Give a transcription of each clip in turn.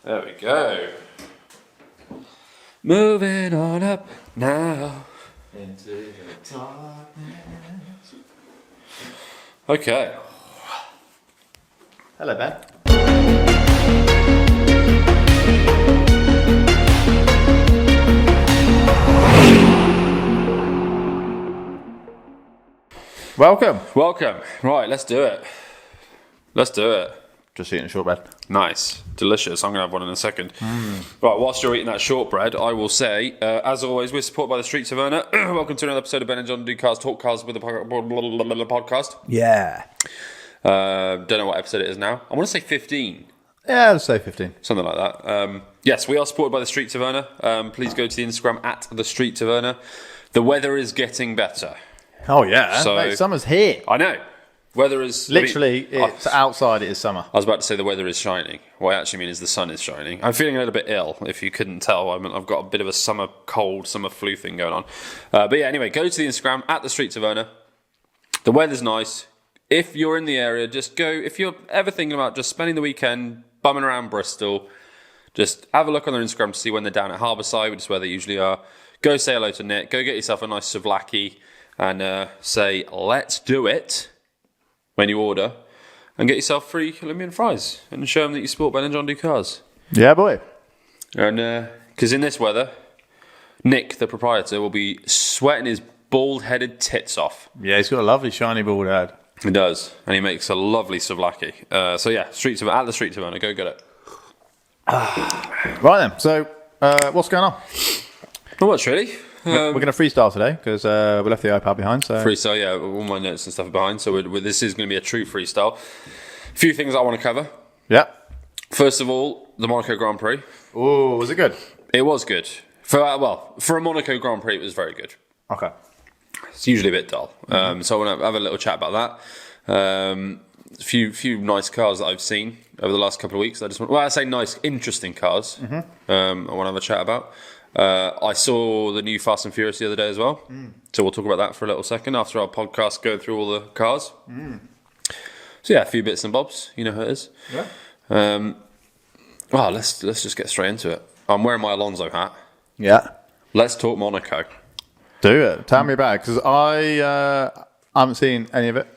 There we go. Moving on up now. Into the darkness. Okay. Hello, Ben. Welcome. Right, let's do it. Just eating a shortbread. Nice. Delicious. I'm going to have one in a second. Right, whilst you're eating that shortbread, I will say, as always, we're supported by the Streets of Erna. Welcome to another episode of Ben and John Do Cars, Talk Cars with a podcast. Yeah. Don't know what episode it is now. I want to say 15. Yeah, let's say 15. Something like that. Yes, we are supported by the Streets of Erna. Please go to the Instagram at the Streets of Erna. The weather is getting better. Oh, yeah. So, mate, summer's here. I know. Weather is... Literally, it's outside, it is summer. I was about to say the weather is shining. What I actually mean is the sun is shining. I'm feeling a little bit ill, if you couldn't tell. I've got a bit of a summer cold, summer flu thing going on. But yeah, anyway, go to the Instagram, at the Streets of Erna. The weather's nice. If you're in the area, just go. If you're ever thinking about just spending the weekend bumming around Bristol, just have a look on their Instagram to see when they're down at Harbourside, which is where they usually are. Go say hello to Nick. Go get yourself a nice souvlaki and say, let's do it. When you order, and get yourself free Colombian fries, and show them that you support Ben and John Do Cars. Yeah, boy. And because in this weather, Nick, the proprietor, will be sweating his bald-headed tits off. Yeah, he's got a lovely shiny bald head. He does, and he makes a lovely souvlaki. So yeah, at the Streets of Erna, go get it. Right then, so what's going on? Not much really. We're going to freestyle today because we left the iPad behind. So Freestyle, yeah, all my notes and stuff are behind. So this is going to be a true freestyle. A few things I want to cover. Yeah. First of all, the Monaco Grand Prix. Oh, was it good? It was good. For a Monaco Grand Prix, it was very good. Okay. It's usually a bit dull. So I want to have a little chat about that. A few nice cars that I've seen over the last couple of weeks. I say nice, interesting cars. I want to have a chat about. I saw the new Fast and Furious the other day as well. So we'll talk about that for a little second after our podcast going through all the cars. So yeah, a few bits and bobs. You know how it is. Yeah. Well, let's just get straight into it. I'm wearing my Alonso hat. Yeah. Let's talk Monaco. Do it. Tell me about it because I haven't seen any of it.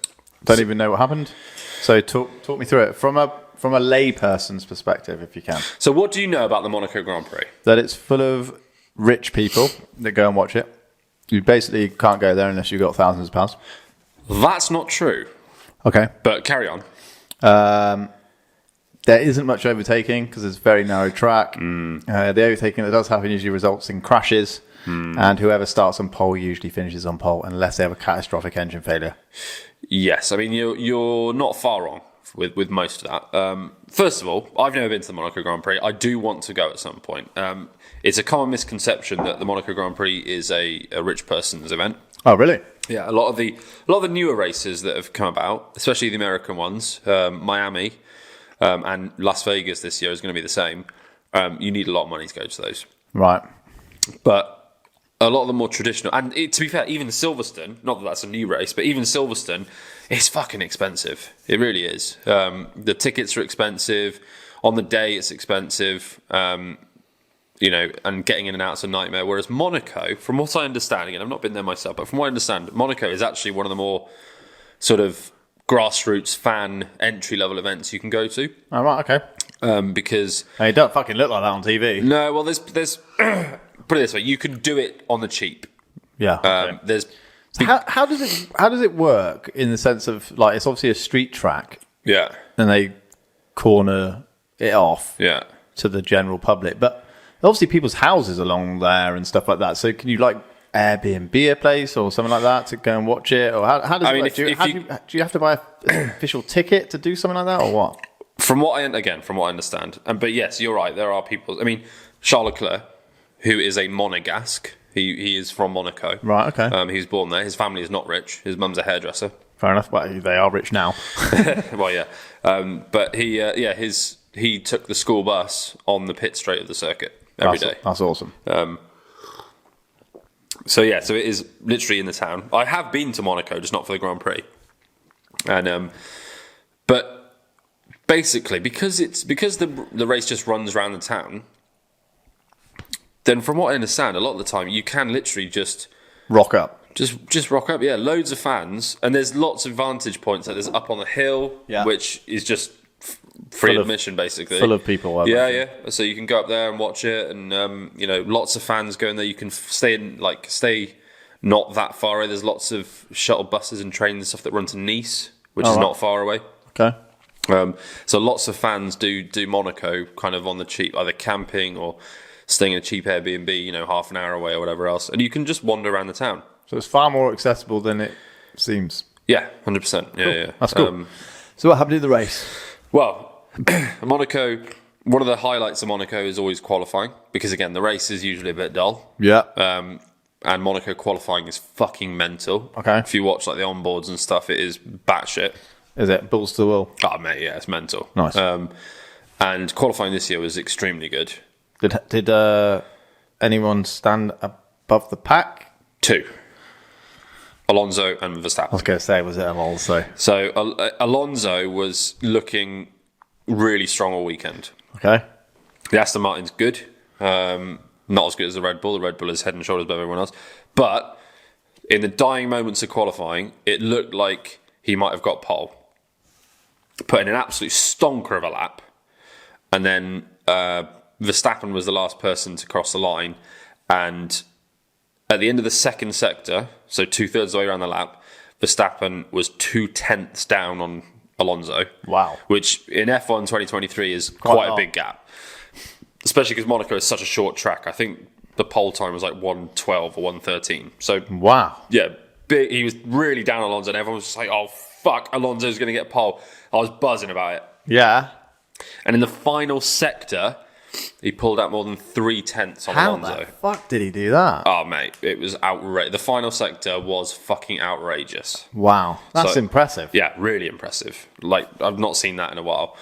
Don't even know what happened. So talk me through it from a layperson's perspective, if you can. So what do you know about the Monaco Grand Prix? That it's full of rich people that go and watch it. You basically can't go there unless you've got thousands of pounds. That's not true. Okay. But carry on. There isn't much overtaking because it's a very narrow track. The overtaking that does happen usually results in crashes. And whoever starts on pole usually finishes on pole unless they have a catastrophic engine failure. Yes. I mean, you're not far wrong with most of that. First of all, I've never been to the Monaco Grand Prix. I do want to go at some point. It's a common misconception that the Monaco Grand Prix is a rich person's event. Oh, really? Yeah, a lot of the newer races that have come about, especially the American ones, Miami and Las Vegas this year is going to be the same. You need a lot of money to go to those. Right. But a lot of the more traditional, and to be fair, even Silverstone, not that that's a new race, but even Silverstone, it's fucking expensive. It really is. The tickets are expensive. On the day, it's expensive. And getting in and out is a nightmare. Whereas Monaco, from what I understand, again, I've not been there myself, but from what I understand, Monaco is actually one of the more sort of grassroots fan entry-level events you can go to. Oh, right, okay. Because... It don't fucking look like that on TV. No, well, there's put it this way, you can do it on the cheap. Yeah. Okay. There's... So how does it work in the sense of, like, it's obviously a street track. Yeah. And they corner it off to the general public. But obviously people's houses along there and stuff like that. So can you, like, Airbnb a place or something like that to go and watch it? Or how does it work? Do you have to buy an official ticket to do something like that or what? From what I understand. But yes, you're right. There are people. I mean, Charles Leclerc, who is a Monegasque. He is from Monaco. Right, okay. He was born there. His family is not rich. His mum's a hairdresser. Fair enough. Well, they are rich now. Well, yeah. But he took the school bus on the pit straight of the circuit every day. That's awesome. So it is literally in the town. I have been to Monaco, just not for the Grand Prix. And but basically, because the race just runs around the town, then from what I understand, a lot of the time you can literally just rock up. Just rock up, yeah. Loads of fans, and there's lots of vantage points. Like there's up on the hill, which is just free admission, basically. Full of people. Yeah. So you can go up there and watch it, and lots of fans going there. You can stay not that far away. There's lots of shuttle buses and trains and stuff that run to Nice, which is not far away. Okay. So lots of fans do Monaco kind of on the cheap, either camping or staying in a cheap Airbnb, half an hour away or whatever else, and you can just wander around the town. So it's far more accessible than it seems. Yeah, 100%. Yeah. That's cool. So what happened in the race? Well, Monaco, one of the highlights of Monaco is always qualifying, because again, the race is usually a bit dull. Yeah. And Monaco qualifying is fucking mental. Okay. If you watch like the onboards and stuff, it is batshit. Is it balls to the wall? Oh mate, yeah, it's mental. Nice. And qualifying this year was extremely good. Did anyone stand above the pack? 2. Alonso and Verstappen. I was going to say, was it Alonso? So Alonso was looking really strong all weekend. Okay. The Aston Martin's good. Not as good as the Red Bull. The Red Bull is head and shoulders above everyone else. But in the dying moments of qualifying, it looked like he might have got pole. Put in an absolute stonker of a lap. And then Verstappen was the last person to cross the line. And at the end of the second sector, so 2/3 of the way around the lap, Verstappen was 2/10 down on Alonso. Wow. Which in F1 2023 is quite a big gap. Especially because Monaco is such a short track. I think the pole time was like 1:12 or 1:13. So wow. Yeah, big, he was really down on Alonso, and everyone was just like, "Oh fuck, Alonso's going to get pole." I was buzzing about it. Yeah. And in the final sector, he pulled out more than 3/10 on Alonso. How the fuck did he do that? Oh mate, it was outrageous. The final sector was fucking outrageous. Wow, that's impressive. Yeah, really impressive. Like I've not seen that in a while.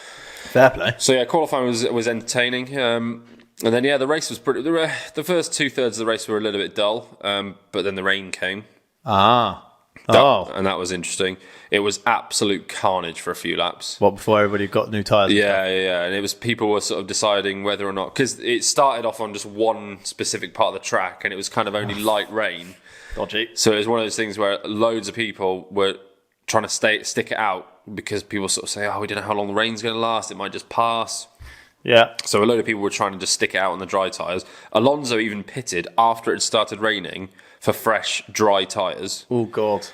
Fair play. So yeah, qualifying was entertaining, and then the race was pretty. The first 2/3 of the race were a little bit dull, but then the rain came. And that was interesting. It was absolute carnage for a few laps. What, before everybody got new tyres? Yeah, and it was people were sort of deciding whether or not, because it started off on just one specific part of the track, and it was kind of only light rain. Dodgy. So it was one of those things where loads of people were trying to stick it out, because people sort of say, "Oh, we don't know how long the rain's going to last. It might just pass." Yeah. So a load of people were trying to just stick it out on the dry tyres. Alonso even pitted after it started raining for fresh, dry tyres. Oh, God.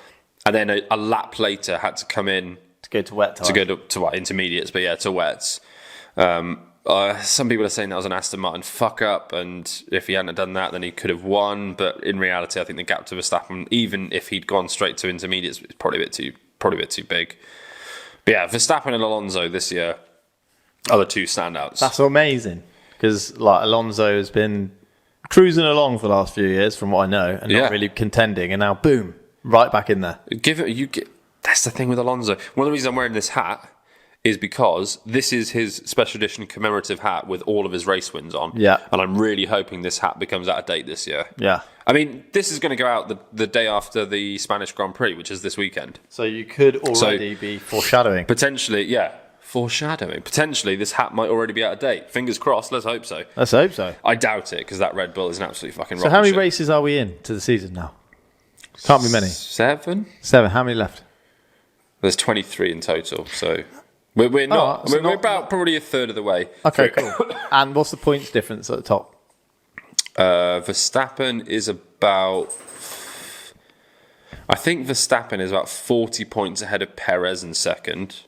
And then a lap later had to come in to go to wet tyres. To go to what, intermediates, but yeah, to wets. Some people are saying that was an Aston Martin fuck up, and if he hadn't done that, then he could have won. But in reality, I think the gap to Verstappen, even if he'd gone straight to intermediates, is probably a bit too big. But yeah, Verstappen and Alonso this year are the two standouts. That's amazing, because Alonso has been cruising along for the last few years, from what I know, and not really contending, and now boom, right back in there. That's the thing with Alonso. One of the reasons I'm wearing this hat is because this is his special edition commemorative hat with all of his race wins on. Yeah. And I'm really hoping this hat becomes out of date this year. Yeah. I mean, this is going to go out the day after the Spanish Grand Prix, which is this weekend. So you could already be foreshadowing. Potentially, yeah. Foreshadowing. Potentially, this hat might already be out of date. Fingers crossed. Let's hope so. Let's hope so. I doubt it, because that Red Bull is an absolute fucking rocket So how many ship. races are we in to the season now? Can't be many. 7? How many left? There's 23 in total, so we're not. We're about probably a third of the way. Okay, cool. And what's the points difference at the top? Verstappen is about. I think Verstappen is about 40 points ahead of Perez in second,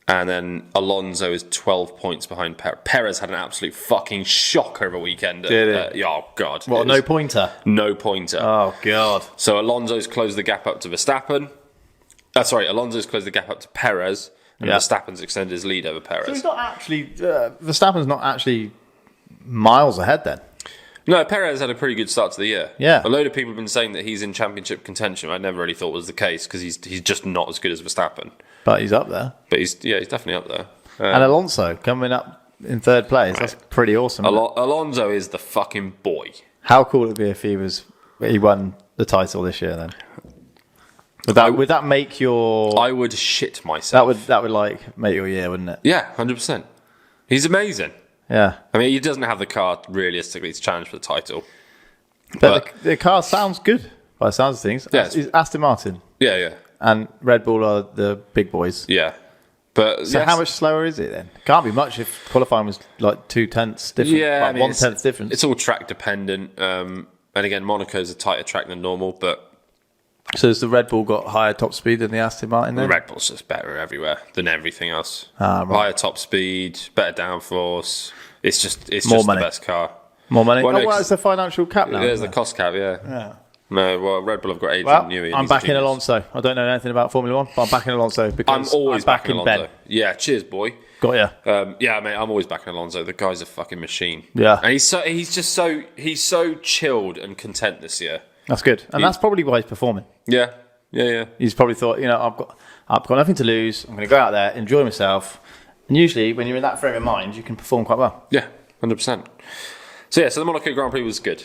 and then Alonso is 12 points behind Perez. Perez had an absolute fucking shocker of a weekend. Did it? Oh god! What? No pointer. No pointer. Oh god! So Alonso's closed the gap up to Verstappen. Alonso's closed the gap up to Perez, and Verstappen's extended his lead over Perez. So he's not actually Verstappen's not actually miles ahead then. No, Perez had a pretty good start to the year. Yeah. A load of people have been saying that he's in championship contention. I never really thought was the case, because he's just not as good as Verstappen. But he's up there. But he's definitely up there. And Alonso coming up in third place. That's pretty awesome. Alonso is the fucking boy. How cool would it be if he won the title this year then? Would that make your? I would shit myself. That would like make your year, wouldn't it? Yeah, 100%. He's amazing. Yeah. I mean, he doesn't have the car realistically to challenge for the title. But the car sounds good by the sounds of things. Yeah, it's Aston Martin. Yeah. And Red Bull are the big boys. Yeah. But so how much slower is it then? Can't be much if qualifying was like 0.2 different. Yeah, like 1/10 difference. It's all track dependent. And again, Monaco's a tighter track than normal, but. So has the Red Bull got higher top speed than the Aston Martin then? The Red Bull's just better everywhere than everything else. Right. Higher top speed, better downforce. It's just More money. the best car. More money? Well, it's the financial cap now. There's the cost cap, yeah. No, well, Red Bull have got Adrian Newey. I'm backing Alonso. I don't know anything about Formula 1, but I'm backing Alonso because I'm always backing Alonso. Ben. Yeah, cheers, boy. Got ya. Yeah, mate, I'm always backing Alonso. The guy's a fucking machine. Yeah. And he's so chilled and content this year. That's good. And that's probably why he's performing. Yeah. He's probably thought, I've got nothing to lose. I'm going to go out there, enjoy myself. And usually when you're in that frame of mind, you can perform quite well. Yeah, 100%. So the Monaco Grand Prix was good.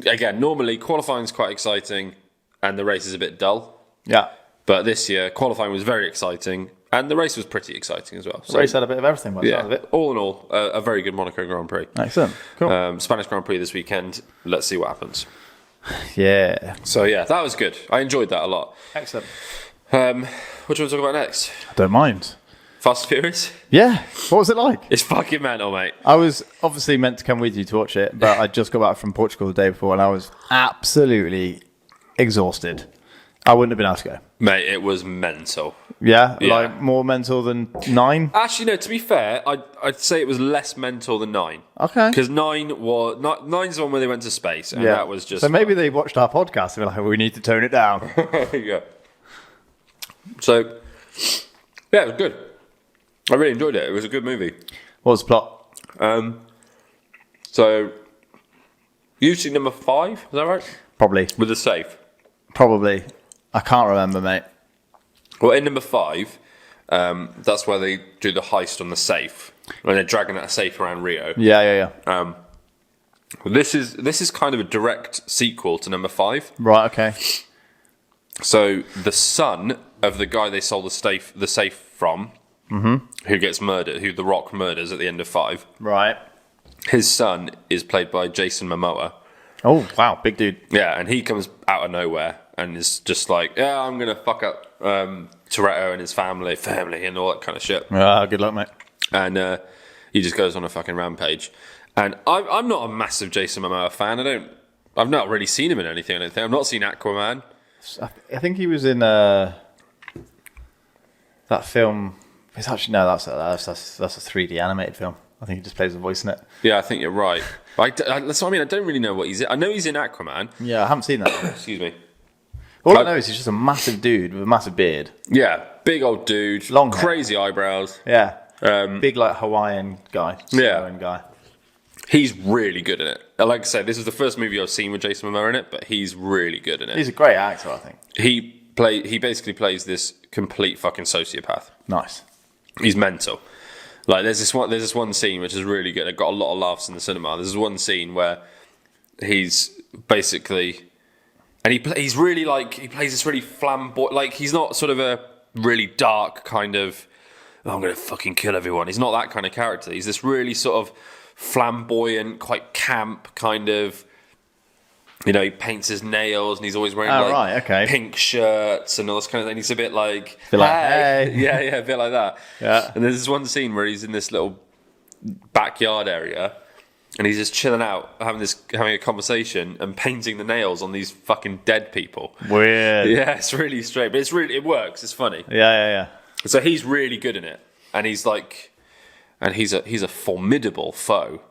Again, normally qualifying is quite exciting and the race is a bit dull. Yeah. But this year, qualifying was very exciting and the race was pretty exciting as well. The race had a bit of everything by the sound of it. All in all, a very good Monaco Grand Prix. Excellent. Cool. Spanish Grand Prix this weekend. Let's see what happens. Yeah. So that was good. I enjoyed that a lot. Excellent. What do you want to talk about next? I don't mind. Fast and Furious? Yeah. What was it like? It's fucking mental, mate. I was obviously meant to come with you to watch it, but I just got back from Portugal the day before and I was absolutely exhausted. I wouldn't have been able to go. Mate, it was mental. Yeah? Like more mental than 9? Actually, no, to be fair, I'd say it was less mental than 9. Okay. Because 9's the one where they went to space, and that was just... So maybe they watched our podcast and were like, we need to tone it down. Yeah. So, it was good. I really enjoyed it. It was a good movie. What was the plot? So, usually number 5, is that right? Probably. With the safe. Probably. I can't remember, mate. Well, in number 5, that's where they do the heist on the safe. When they're dragging that safe around Rio. Yeah. This is kind of a direct sequel to number 5. Right, okay. So, the son of the guy they sold the safe from, who gets murdered, who The Rock murders at the end of 5. Right. His son is played by Jason Momoa. Oh, wow, big dude. Yeah, and he comes out of nowhere and is just like, I'm going to fuck up Toretto and his family and all that kind of shit. Good luck, mate. And he just goes on a fucking rampage. And I'm not a massive Jason Momoa fan. I've not really seen him in anything, I don't think. I've not seen Aquaman. I think he was in that film. It's actually, no, that's a 3D animated film. I think he just plays the voice in it. Yeah, I think you're right. That's what I mean. I don't really know what he's in. I know he's in Aquaman. Yeah, I haven't seen that. Excuse me. All I know is he's just a massive dude with a massive beard. Yeah, big old dude. Long hair. Crazy eyebrows. Yeah. Big, like, Hawaiian guy. Yeah. Guy. He's really good in it. Like I said, this is the first movie I've seen with Jason Momoa in it, but he's really good in it. He's a great actor, I think. He basically plays this complete fucking sociopath. Nice. He's mental. Like there's this one scene which is really good. It got a lot of laughs in the cinema. There's one scene where he's basically, and he's really like, he plays this really flamboyant, like he's not sort of a really dark kind of, I'm gonna fucking kill everyone. He's not that kind of character. He's this really sort of flamboyant, quite camp kind of, he paints his nails and he's always wearing pink shirts and all this kind of thing. He's a bit like, hey. Yeah, a bit like that. Yeah. And there's this one scene where he's in this little backyard area and he's just chilling out, having a conversation and painting the nails on these fucking dead people. Weird. Yeah, it's really strange, but it works. It's funny. Yeah. So he's really good in it, and he's a formidable foe.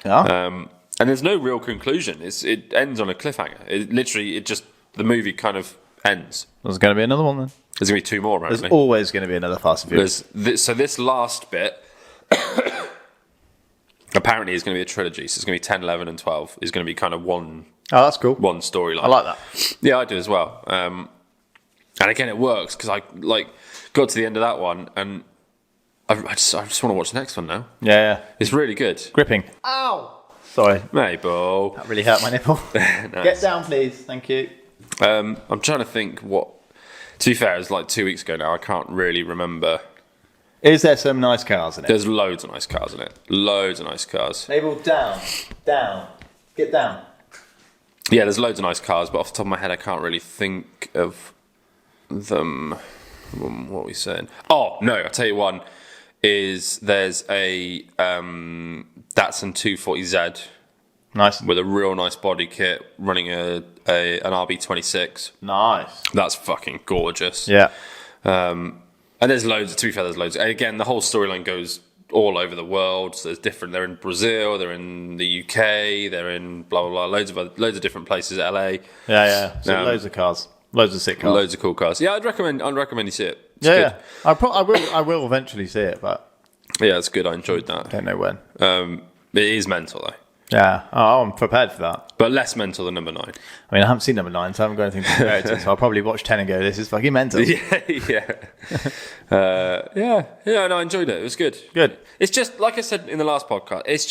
Yeah. And there's no real conclusion. It ends on a cliffhanger. The movie kind of ends. There's going to be another one then. There's going to be 2 more, apparently. There's always going to be another Fast and Furious. So this last bit, apparently is going to be a trilogy. So it's going to be 10, 11, and 12. Is going to be kind of one... Oh, that's cool. One storyline. I like that. Yeah, I do as well. And again, it works, because I got to the end of that one, and I just want to watch the next one now. Yeah. It's really good. Gripping. Ow! Sorry. Mabel. That really hurt my nipple. Nice. Get down, please. Thank you. I'm trying to think what... To be fair, it was like 2 weeks ago now. I can't really remember. Is there some nice cars in it? There's loads of nice cars in it. Loads of nice cars. Mabel, down. Get down. Yeah, there's loads of nice cars, but off the top of my head, I can't really think of them. What are we saying? Oh, no, I'll tell you one. There's a Datsun 240Z. Nice. With a real nice body kit, running an RB26. Nice. That's fucking gorgeous. Yeah. And there's loads, to be fair, there's loads. And again, the whole storyline goes all over the world. So there's different, they're in Brazil, they're in the UK, they're in blah, blah, blah, loads of different places, LA. Yeah. So loads of cars. Loads of sick cars. Loads of cool cars. Yeah, I'd recommend you see it. It's good. Yeah. I will eventually see it, but... Yeah, it's good. I enjoyed that. Don't know when. It is mental, though. Yeah. Oh, I'm prepared for that. But less mental than number 9. I mean, I haven't seen number 9, so I haven't got anything to compare it to. So I'll probably watch 10 and go, this is fucking mental. Yeah. No, I enjoyed it. It was good. Good. It's just, like I said in the last podcast, it's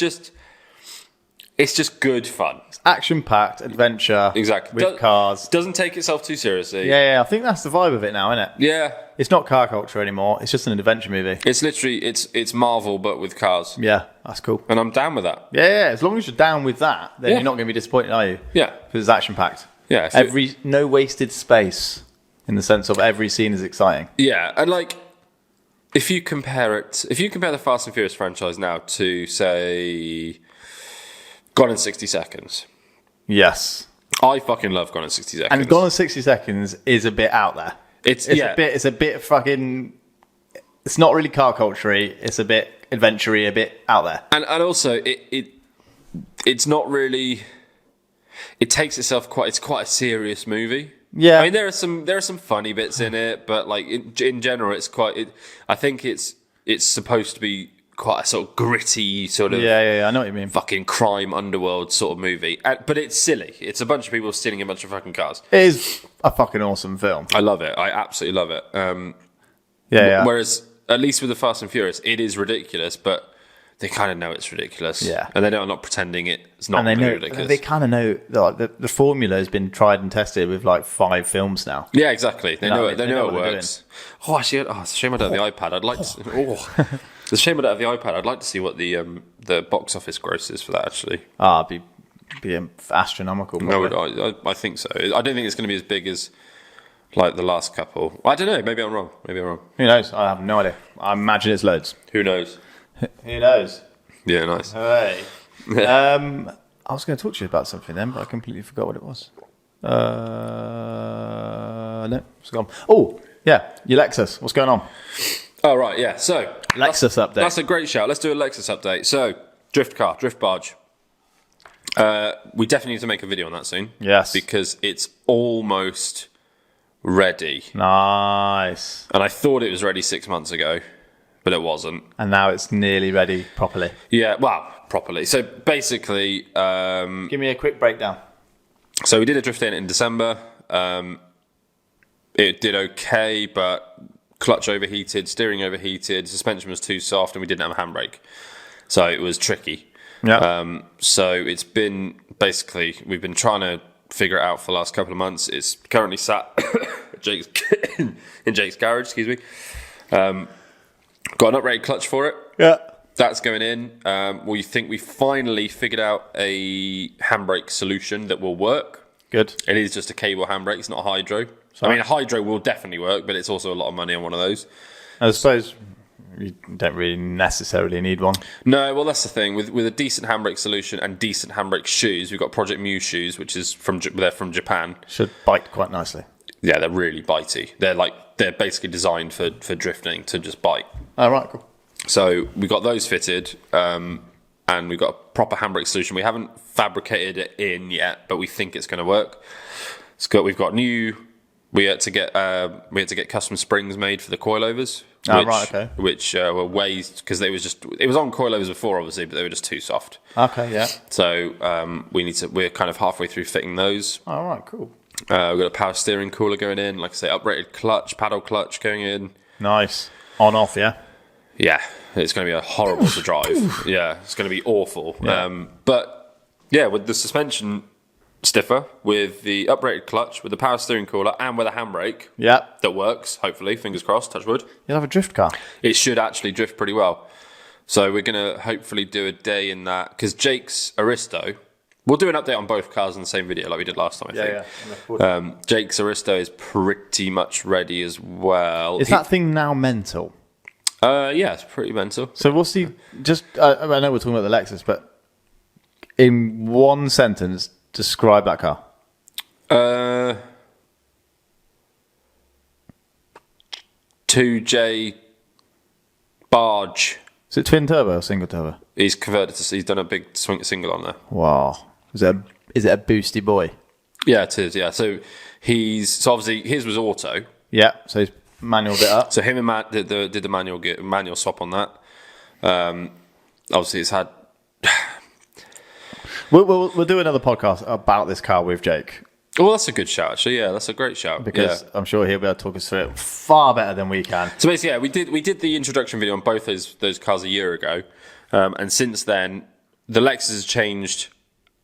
just good fun. It's action-packed adventure. Exactly. With cars. Doesn't take itself too seriously. Yeah. I think that's the vibe of it now, isn't it? Yeah. It's not car culture anymore. It's just an adventure movie. It's literally, it's Marvel, but with cars. Yeah, that's cool. And I'm down with that. Yeah. As long as you're down with that, then you're not going to be disappointed, are you? Yeah. Because it's action-packed. Yeah. No wasted space in the sense of every scene is exciting. Yeah. And like, if you compare the Fast and Furious franchise now to, say, Gone in 60 Seconds. Yes. I fucking love Gone in 60 Seconds. And Gone in 60 Seconds is a bit out there. It's a bit fucking... It's not really car culture-y. It's a bit adventure-y, a bit out there. And also, it's not really... It takes itself it's quite a serious movie. Yeah. I mean, there are some funny bits in it, but like in general, it's quite... I think it's supposed to be quite a sort of gritty sort of... Yeah, I know what you mean. Fucking crime underworld sort of movie. But it's silly. It's a bunch of people stealing a bunch of fucking cars. It is a fucking awesome film. I love it. I absolutely love it. Yeah. Whereas, at least with the Fast and Furious, it is ridiculous, but they kind of know it's ridiculous. Yeah. And they're not pretending it's not ridiculous. They kind of know the formula has been tried and tested with like 5 films now. Yeah, exactly. They know it. They know it what works. Oh, actually, it's a shame I don't have the iPad. I'd like to... It's a shame I don't have the iPad. I'd like to see what the box office gross is for that, actually. It'd be astronomical. Probably. No, I think so. I don't think it's going to be as big as like the last couple. I don't know. Maybe I'm wrong. Who knows? I have no idea. I imagine it's loads. Who knows? Who knows? Yeah, nice. Hey. I was going to talk to you about something then, but I completely forgot what it was. No, it's gone. Oh, yeah, your Lexus. What's going on? Oh, right, yeah. So, Lexus update. That's a great shout. Let's do a Lexus update. So, drift barge. We definitely need to make a video on that soon. Yes. Because it's almost ready. Nice. And I thought it was ready 6 months ago, but it wasn't. And now it's nearly ready properly. Yeah, well, properly. So, basically... Give me a quick breakdown. So, we did a drift in December. It did okay, but... Clutch overheated, steering overheated, suspension was too soft, and we didn't have a handbrake. So it was tricky. Yeah. So it's been basically, we've been trying to figure it out for the last couple of months. It's currently sat in Jake's garage, excuse me. Got an uprated clutch for it. Yeah. That's going in. We think we finally figured out a handbrake solution that will work. Good. It is just a cable handbrake, it's not a hydro. I mean, a hydro will definitely work, but it's also a lot of money on one of those. I suppose you don't really necessarily need one. No, well, that's the thing. With a decent handbrake solution and decent handbrake shoes, we've got Project Mew shoes, which is they're from Japan. Should bite quite nicely. Yeah, they're really bitey. They're basically designed for drifting to just bite. Oh, right, cool. So we got those fitted, and we've got a proper handbrake solution. We haven't fabricated it in yet, but we think it's going to work. We've got new. We had to get custom springs made for the coilovers. Which were ways because it was on coilovers before, obviously, but they were just too soft. Okay, yeah. So we're kind of halfway through fitting those. All right, cool. We've got a power steering cooler going in, like I say, uprated clutch, paddle clutch going in. Nice. On off, yeah. Yeah, it's going to be horrible to drive. Yeah, it's going to be awful. Yeah. But yeah, with the suspension stiffer with the uprated clutch, with the power steering collar, and with a handbrake. Yeah. That works, hopefully. Fingers crossed, touch wood. You'll have a drift car. It should actually drift pretty well. So we're going to hopefully do a day in that. Because Jake's Aristo, we'll do an update on both cars in the same video like we did last time, I think. Yeah. Jake's Aristo is pretty much ready as well. Is that thing now mental? Yeah, it's pretty mental. So what's the... I know we're talking about the Lexus, but in one sentence, describe that car. 2J barge. Is it twin turbo or single turbo? He's converted to. He's done a big single on there. Wow. Is it a boosty boy? Yeah, it is. Yeah. So obviously his was auto. Yeah. So he's manual bit up. So him and Matt did the manual swap on that. Obviously it's had. We'll do another podcast about this car with Jake. Well, that's a good shout, actually. Yeah, that's a great shout. Because I'm sure he'll be able to talk us through it far better than we can. So basically, yeah, we did the introduction video on both those cars a year ago. And since then, the Lexus has changed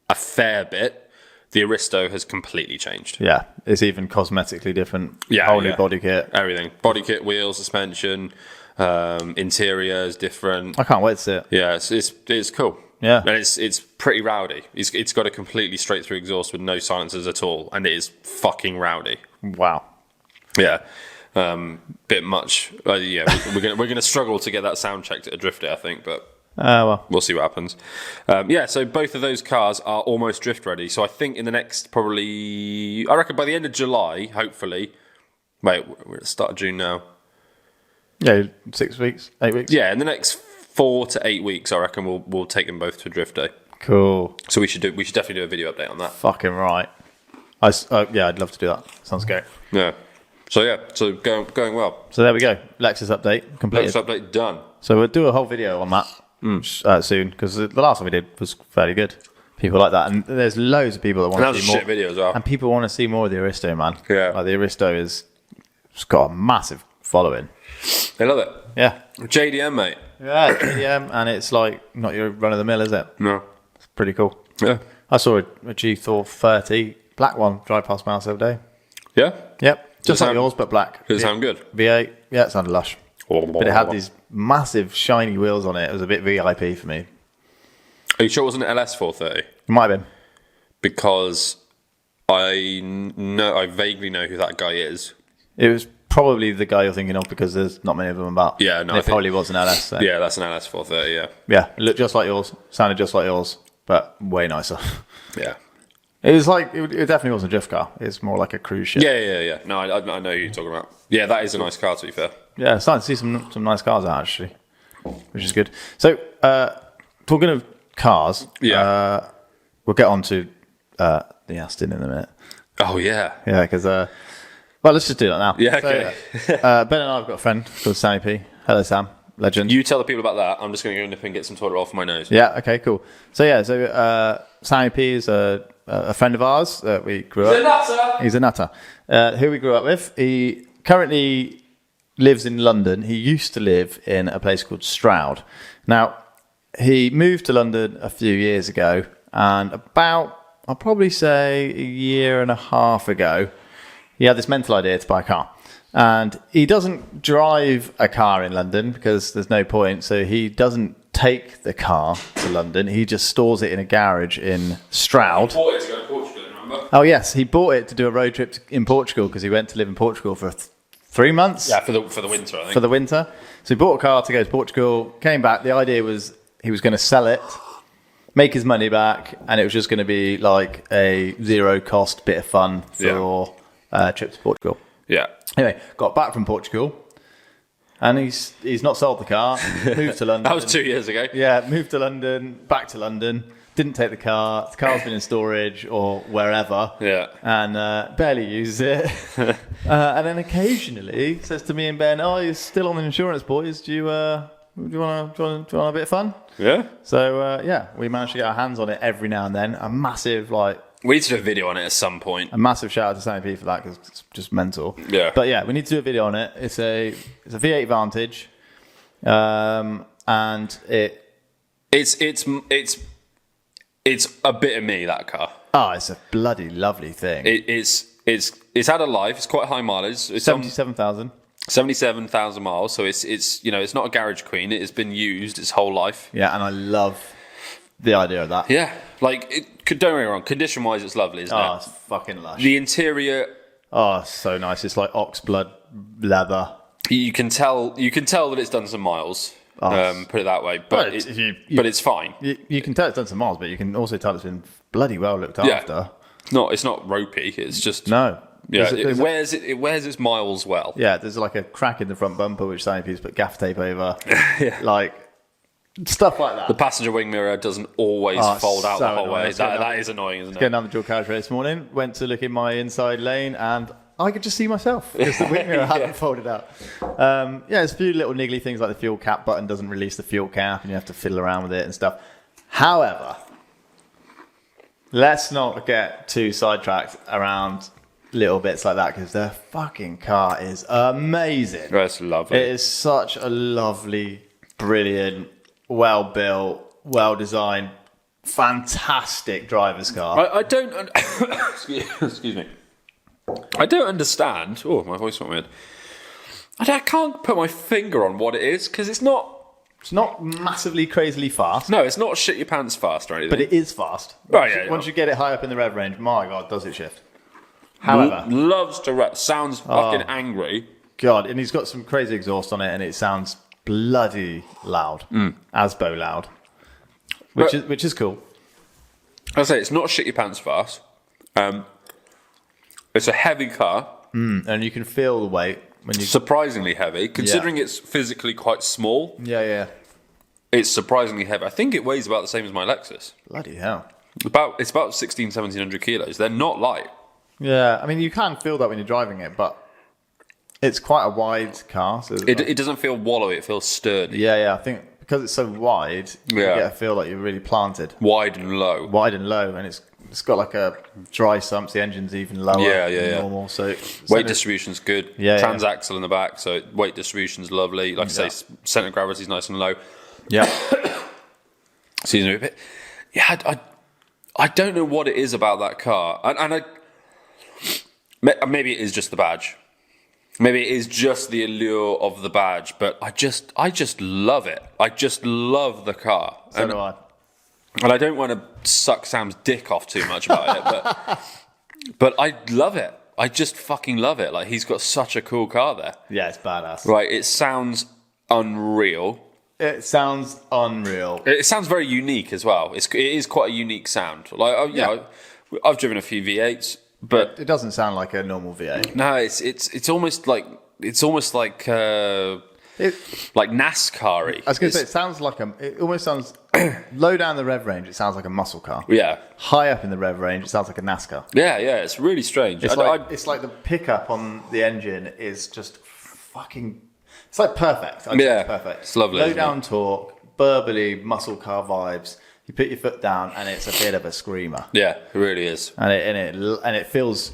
a fair bit. The Aristo has completely changed. Yeah, it's even cosmetically different. Yeah, whole new body kit. Everything. Body kit, wheels, suspension, interior is different. I can't wait to see it. Yeah, it's cool. Yeah. And it's pretty rowdy. It's got a completely straight through exhaust with no silencers at all, and it is fucking rowdy. Wow. Yeah. Bit much. Yeah, we're gonna struggle to get that sound checked at a drift day, I think, but well, we'll see what happens. Yeah, so both of those cars are almost drift ready. So I think in the next I reckon by the end of July, hopefully. Wait, we're at the start of June now. Yeah, 6 weeks, 8 weeks. Yeah, in the next 4 to 8 weeks, I reckon we'll take them both to a drift day. Cool. So we should definitely do a video update on that. Fucking right. I'd love to do that. Sounds great. Yeah. So going well. So there we go. Lexus update completed. Lexus update done. So we'll do a whole video on that soon, because the last one we did was fairly good. People like that, and there's loads of people that want to see more. That was a shit video as well. And people want to see more of the Aristo, man. Yeah. Like the Aristo it's got a massive following. They love it. Yeah. JDM, mate. Yeah, JDM, and it's like not your run of the mill, is it? No. It's pretty cool. Yeah. I saw a G4 30 black one drive past my house the other day. Yeah? Yep. Just like yours, but black. Does it sound good? V8. Yeah, it sounded lush. But it had these massive shiny wheels on it. It was a bit VIP for me. Are you sure it wasn't an LS 430? It might have been. Because I vaguely know who that guy is. It was probably the guy you're thinking of, because there's not many of them about. Yeah, no. And it probably was an LS. So. Yeah, that's an LS 430, yeah. Yeah, it looked just like yours. Sounded just like yours, but way nicer. Yeah. It was like, it definitely wasn't a drift car. It's more like a cruise ship. Yeah. No, I know who you're talking about. Yeah, that is a nice car, to be fair. Yeah, starting to see some nice cars out, actually, which is good. So, talking of cars, we'll get on to the Aston in a minute. Oh, yeah. Yeah, because, well, let's just do that now. Yeah, okay. So, Ben and I have got a friend called Sammy P. Hello, Sam. Legend. You tell the people about that. I'm just going to go nip and get some toilet roll for my nose. Yeah, okay, cool. So, Sammy P is a friend of ours that we grew up. He's a nutter. Who we grew up with. He currently lives in London. He used to live in a place called Stroud. Now, he moved to London a few years ago, and I'll probably say a year and a half ago, he had this mental idea to buy a car. And he doesn't drive a car in London because there's no point. So he doesn't take the car to London. He just stores it in a garage in Stroud. He bought it to go to Portugal, remember? Oh, yes. He bought it to do a road trip in Portugal because he went to live in Portugal for 3 months. Yeah, for the winter, I think. For the winter. So he bought a car to go to Portugal, came back. The idea was he was going to sell it, make his money back, and it was just going to be like a zero-cost bit of fun for a trip to Portugal. Yeah. Anyway, got back from Portugal, and he's not sold the car. Moved to London. That was 2 years ago. Yeah, moved to London, back to London. Didn't take the car. The car's been in storage or wherever. Yeah. And barely uses it. And then occasionally says to me and Ben, "Oh, you're still on the insurance, boys. Do you want a bit of fun?" Yeah. So we managed to get our hands on it every now and then. A massive we need to do a video on it at some point. A massive shout out to Sammy P for that because it's just mental. Yeah. But yeah, we need to do a video on it. It's a V8 Vantage, and it's a bit of me, that car. Oh, it's a bloody lovely thing. It's had a life. It's quite high mileage. It's 77,000. 77,000 miles. So it's it's not a garage queen. It has been used its whole life. Yeah, and I love the idea of that. Yeah, like don't get me wrong. Condition wise, it's lovely, isn't it? Oh, it's fucking lush. The interior. Oh, so nice. It's like oxblood leather. You can tell that it's done some miles. Put it that way, but it's fine. You can tell it's done some miles, but you can also tell it's been bloody well looked after. It's not ropey. It's just no. Yeah, it wears its miles well. Yeah, there's like a crack in the front bumper which Sony people put gaff tape over. Like stuff like that. The passenger wing mirror doesn't always fold out the whole way. That is annoying, isn't it? Going down the dual carriageway this morning, went to look in my inside lane, and I could just see myself because the wing mirror hadn't folded out. There's a few little niggly things like the fuel cap button doesn't release the fuel cap, and you have to fiddle around with it and stuff. However, let's not get too sidetracked around little bits like that, because the fucking car is amazing. That's lovely. It is such a lovely, brilliant, well built, well designed, fantastic driver's car. I don't excuse me. I don't understand. Oh, my voice went weird. I can't put my finger on what it is, because it's not massively crazily fast. No, it's not shit your pants fast or anything. But it is fast. Once you get it high up in the rev range, my God, does it shift. However, loves to rev. Sounds fucking angry. God, and he's got some crazy exhaust on it, and it sounds bloody loud. Asbo loud. Which is cool. I say it's not shit your pants fast. It's a heavy car. And you can feel the weight when you surprisingly heavy, considering it's physically quite small. Yeah. It's surprisingly heavy. I think it weighs about the same as my Lexus. Bloody hell. It's about 1,1700 kilos. They're not light. Yeah, I mean, you can feel that when you're driving it, but it's quite a wide car. So it doesn't feel wallowy, it feels sturdy. Yeah, I think because it's so wide, you get a feel like you're really planted. Wide and low, and it's got like a dry sump. The engine's even lower than normal. So weight distribution's good. Transaxle in the back, so weight distribution's lovely. Like I say, centre of gravity's nice and low. Yeah. Excuse me a bit. Yeah, I don't know what it is about that car, and maybe it is just the badge. Maybe it is just the allure of the badge, but I just love it. I just love the car. So do I. And I don't want to suck Sam's dick off too much about it, but I love it. I just fucking love it. Like, he's got such a cool car there. Yeah, it's badass. Right, it sounds unreal. It sounds unreal. It sounds very unique as well. It is quite a unique sound. Like, you know, I've driven a few V8s, but it doesn't sound like a normal V8. No, it's almost like like NASCAR-y. I was going to say, it almost sounds low down the rev range. It sounds like a muscle car. Yeah. High up in the rev range, it sounds like a NASCAR. Yeah. It's really strange. It's like the pickup on the engine is just fucking. It's like perfect. It's perfect. It's lovely. Low down torque, burbly muscle car vibes. You put your foot down, and it's a bit of a screamer. Yeah, it really is. And it feels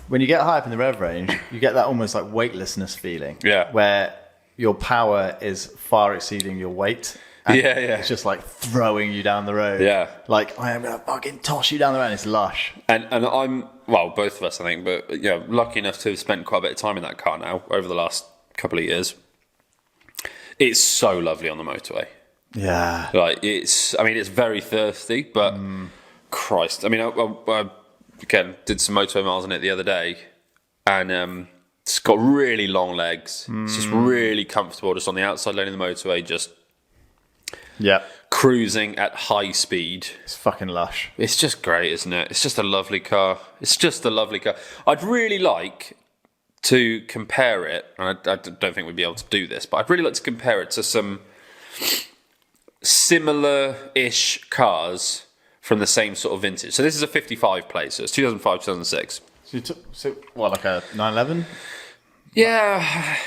when you get high up in the rev range, you get that almost like weightlessness feeling. Yeah. Where your power is far exceeding your weight. And it's just like throwing you down the road. Yeah. Like, I am going to fucking toss you down the road. And it's lush. And I'm, well, both of us, I think, but lucky enough to have spent quite a bit of time in that car now over the last couple of years. It's so lovely on the motorway. Yeah. Like, it's very thirsty, but Christ. I mean, I again, did some motorway miles on it the other day, and it's got really long legs. It's just really comfortable, just on the outside lane of the motorway, just cruising at high speed. It's fucking lush. It's just great, isn't it? It's just a lovely car. I'd really like to compare it, and I don't think we'd be able to do this, but I'd really like to compare it to some similar-ish cars from the same sort of vintage. So this is a 55 plate, so it's 2005, 2006. So like a 911? Yeah,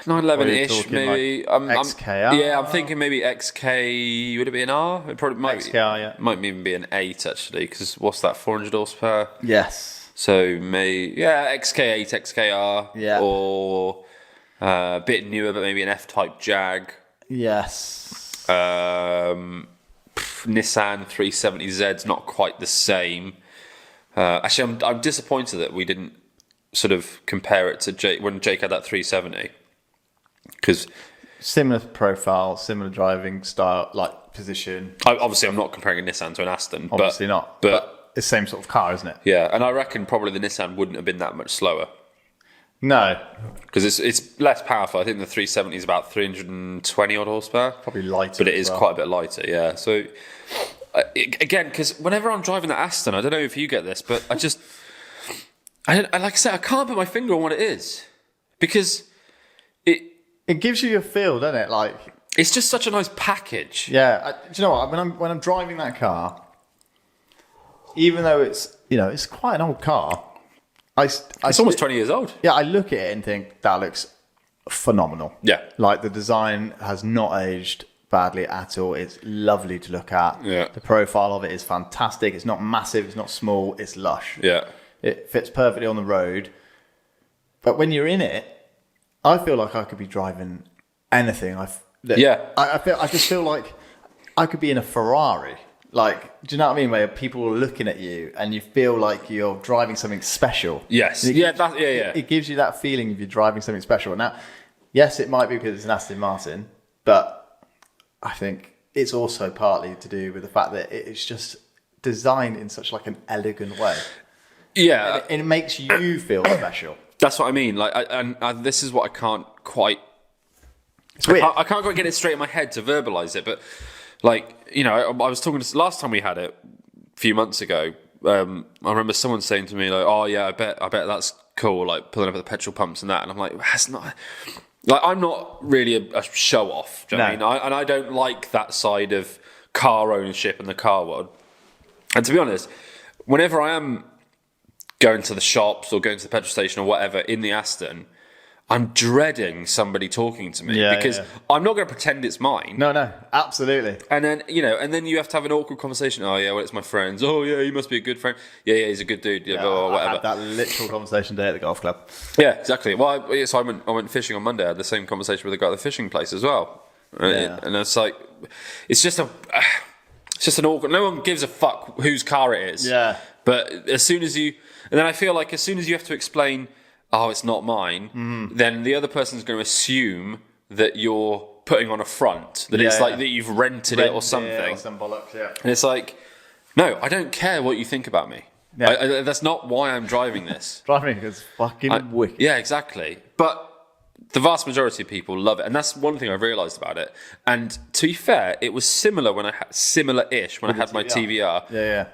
911-ish, maybe. Like XKR? Yeah, I'm thinking maybe XK. Would it be an R? It probably might XKR, yeah. Might even be an 8, actually, because what's that, 400 horsepower? Yes. So, XK8, XKR. Yeah. Or a bit newer, but maybe an F-type Jag. Yes. Nissan 370Z's not quite the same. Actually, I'm disappointed that we didn't sort of compare it to Jake when Jake had that 370, because similar profile, similar driving style, like position. Obviously, I'm not comparing a Nissan to an Aston. Obviously not. But it's the same sort of car, isn't it? Yeah, and I reckon probably the Nissan wouldn't have been that much slower. No, because it's less powerful. I think the 370 is about 320 odd horsepower. Probably lighter, but it is quite a bit lighter. Yeah. So again, because whenever I'm driving that Aston, I don't know if you get this, but like I said, I can't put my finger on what it is, because it gives you a feel, doesn't it? Like, it's just such a nice package. Yeah. Do you know what? When I'm driving that car, even though it's quite an old car. It's almost 20 years old. Yeah, I look at it and think that looks phenomenal. Yeah. Like, the design has not aged badly at all. It's lovely to look at. Yeah. The profile of it is fantastic. It's not massive, it's not small, it's lush. Yeah. It fits perfectly on the road. But when you're in it, I feel like I could be driving anything. I just feel like I could be in a Ferrari. Like, do you know what I mean? Where people are looking at you and you feel like you're driving something special. Yes. It gives you that feeling of you're driving something special. Now, yes, it might be because it's an Aston Martin, but I think it's also partly to do with the fact that it's just designed in such like an elegant way. Yeah. And it makes you feel special. That's what I mean. Like, and this is what I can't quite. It's weird. I can't quite get it straight in my head to verbalise it, but like, I was talking to last time we had it a few months ago. I remember someone saying to me like, "Oh yeah, I bet that's cool." Like pulling up at the petrol pumps and that, and I'm like, "That's not." Like, I'm not really a show off. Do you know what I mean? I don't like that side of car ownership and the car world. And to be honest, whenever I am going to the shops or going to the petrol station or whatever in the Aston, I'm dreading somebody talking to me because I'm not going to pretend it's mine. No, absolutely. And then, and then you have to have an awkward conversation. Oh, yeah, well, it's my friend's. Oh, yeah, he must be a good friend. Yeah, he's a good dude. Yeah, or whatever. I had that literal conversation today at the golf club. Yeah, exactly. Well, so I went fishing on Monday. I had the same conversation with the guy at the fishing place as well. And it's like, it's just an awkward. No one gives a fuck whose car it is. Yeah. But as soon as you, and then I feel like as soon as you have to explain, oh, it's not mine, then the other person's going to assume that you're putting on a front, that it's like that you've rented it or something. Yeah, or some bollocks, yeah. And it's like, no, I don't care what you think about me. Yeah. That's not why I'm driving this. Driving is fucking wicked. Yeah, exactly. But the vast majority of people love it, and that's one thing I've realised about it. And to be fair, it was similar when I had my TVR. Yeah.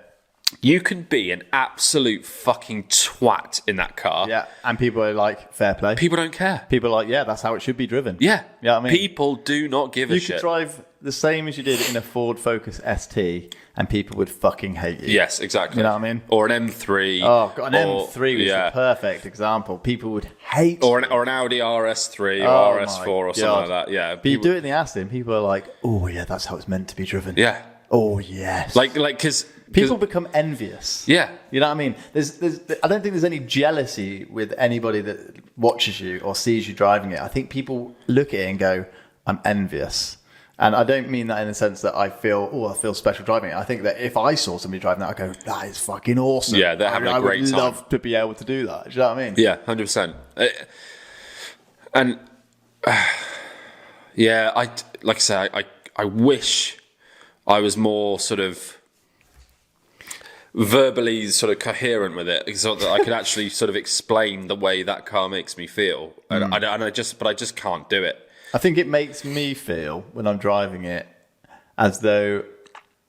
You can be an absolute fucking twat in that car. Yeah, and people are like, fair play. People don't care. People are like, yeah, that's how it should be driven. Yeah. You know what I mean? People do not give a shit. You could drive the same as you did in a Ford Focus ST and people would fucking hate you. Yes, exactly. You know what I mean? Or an M3. Oh, God, an M3 was a perfect example. People would hate or an Audi RS3 or RS4 or something like that. Yeah. But you do it in the Aston, people are like, oh, yeah, that's how it's meant to be driven. Yeah. Oh, yes. Like, because people become envious. Yeah. You know what I mean? I don't think there's any jealousy with anybody that watches you or sees you driving it. I think people look at it and go, I'm envious. And I don't mean that in the sense that I feel special driving it. I think that if I saw somebody driving that, I'd go, that is fucking awesome. Yeah, they're having a great time. I would love to be able to do that. Do you know what I mean? Yeah, 100%. And, yeah, like I say, I wish I was more sort of verbally sort of coherent with it, so that I could actually sort of explain the way that car makes me feel. And I just can't do it. I think it makes me feel when I'm driving it as though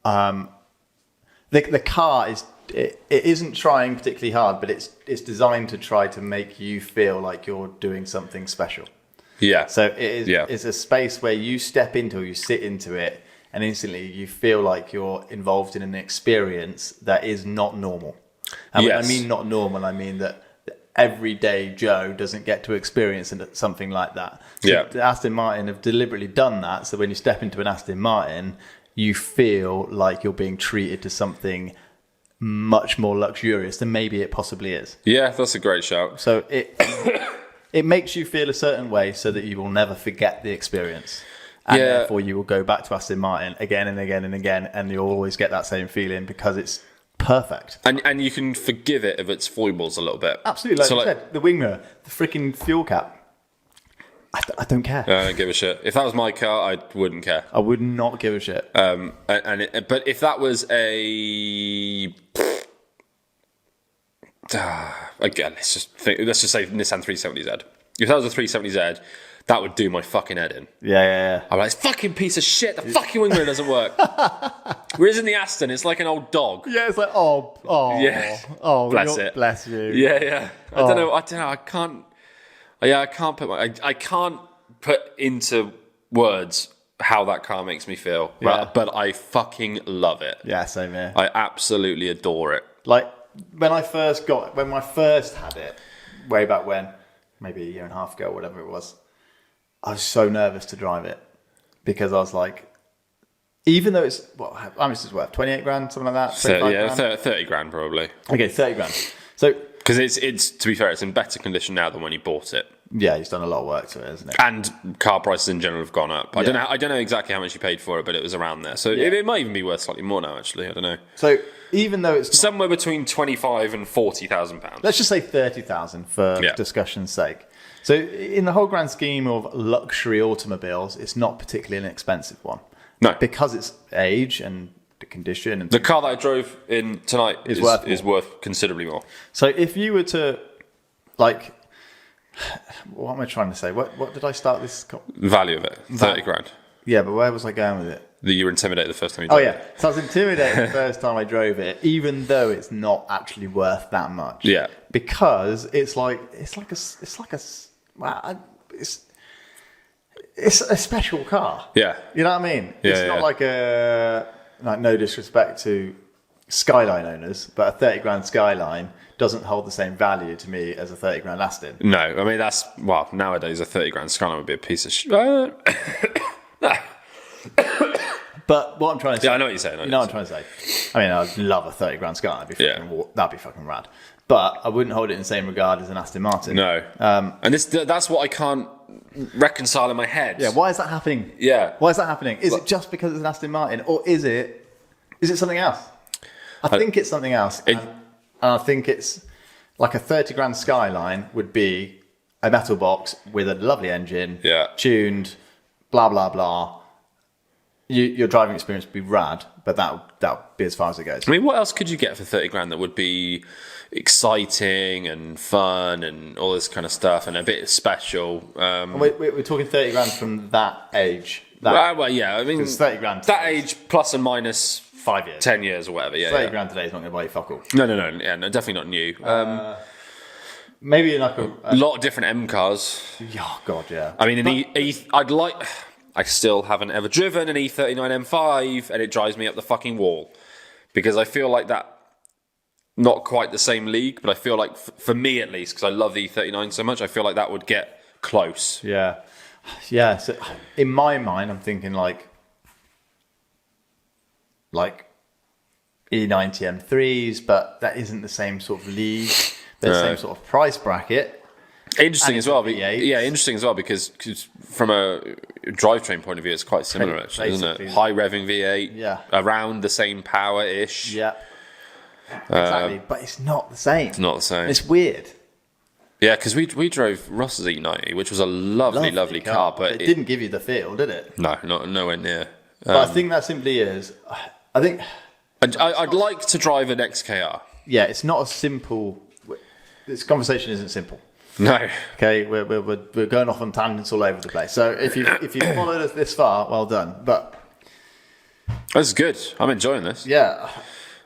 the car it isn't trying particularly hard, but it's designed to try to make you feel like you're doing something special. Yeah. So it is. Yeah. It's a space where you step into, you sit into it, and instantly you feel like you're involved in an experience that is not normal. And when I mean not normal, I mean that everyday Joe doesn't get to experience something like that. So the Aston Martin have deliberately done that. So when you step into an Aston Martin, you feel like you're being treated to something much more luxurious than maybe it possibly is. Yeah, that's a great shout. So it makes you feel a certain way so that you will never forget the experience. And therefore you will go back to Aston Martin again and again and again, and you'll always get that same feeling because it's perfect. And you can forgive it if it's foibles a little bit. Absolutely, like you said, the wing mirror, the freaking fuel cap. I don't care. I don't give a shit. If that was my car, I wouldn't care. I would not give a shit. But if that was a again, let's just say Nissan 370Z. If that was a 370Z, that would do my fucking head in. Yeah. I'm like, it's fucking piece of shit. The fucking wing mirror doesn't work. Whereas in the Aston, it's like an old dog. Yeah, it's like bless you. Yeah. I don't know. I can't. Yeah, I can't put into words how that car makes me feel. Yeah. But I fucking love it. Yeah, same here. I absolutely adore it. Like when I first had it, way back when, maybe a year and a half ago, whatever it was, I was so nervous to drive it because I was like, even though it's how much is it worth? 28 grand, something like that. 30 grand probably. Okay, 30 grand. So. Because it's to be fair, it's in better condition now than when you bought it. Yeah, he's done a lot of work to it, hasn't it? And car prices in general have gone up. I don't know exactly how much you paid for it, but it was around there. So it might even be worth slightly more now. Actually, I don't know. So even though it's somewhere between £25,000 and £40,000. Let's just say 30,000 for discussion's sake. So in the whole grand scheme of luxury automobiles, it's not particularly an expensive one. No, because it's age and the condition. And the car that I drove in tonight is worth considerably more. So if you were to, like, what am I trying to say? What did I start this? Value of it, 30 grand. Yeah, but where was I going with it? That you were intimidated the first time you drove it. So I was intimidated the first time I drove it, even though it's not actually worth that much. Yeah. Because it's a special car. Yeah. You know what I mean? Yeah, it's not like no disrespect to Skyline owners, but a 30 grand Skyline doesn't hold the same value to me as a 30 grand Aston. No, I mean, nowadays a 30 grand Skyline would be a piece of shit. But what I'm trying to say... Yeah, I know what you're saying. You know what I'm trying to say? I mean, I'd love a 30 grand Skyline. That'd be fucking rad. But I wouldn't hold it in the same regard as an Aston Martin. No. And that's what I can't reconcile in my head. Yeah, why is that happening? Yeah. Why is that happening? Is it just because it's an Aston Martin, or is it something else? I think it's something else. And I think it's like a 30 grand Skyline would be a metal box with a lovely engine, tuned, blah, blah, blah. Your driving experience would be rad, but that would be as far as it goes. I mean, what else could you get for 30 grand that would be exciting and fun and all this kind of stuff and a bit special? We're talking 30 grand from that age. Yeah, I mean, 30 grand. That age plus and minus 5 years, 10 years or whatever. Yeah, 30 grand today is not going to buy you fuck all. No. Yeah, no, definitely not new. Maybe like a lot of different M cars. Oh God, yeah. I mean, I still haven't ever driven an E39 M5, and it drives me up the fucking wall because I feel like that. Not quite the same league, but I feel like for me at least, because I love the E39 so much, I feel like that would get close. Yeah. So in my mind, I'm thinking like E90 M3s, but that isn't the same sort of league, the same sort of price bracket. Interesting as well. Interesting as well because from a drivetrain point of view, it's quite similar actually, isn't it? High revving V8, around the same power-ish. Yeah. Exactly, but it's not the same. It's not the same. It's weird. Yeah, because we drove Ross's E90, which was a lovely car, but it didn't give you the feel, did it? No, nowhere near. But I think that simply is. I think I'd like to drive an XKR. Yeah, it's not as simple. This conversation isn't simple. No. Okay, we're going off on tangents all over the place. So if you followed us this far, well done. But this is good. I'm enjoying this. Yeah.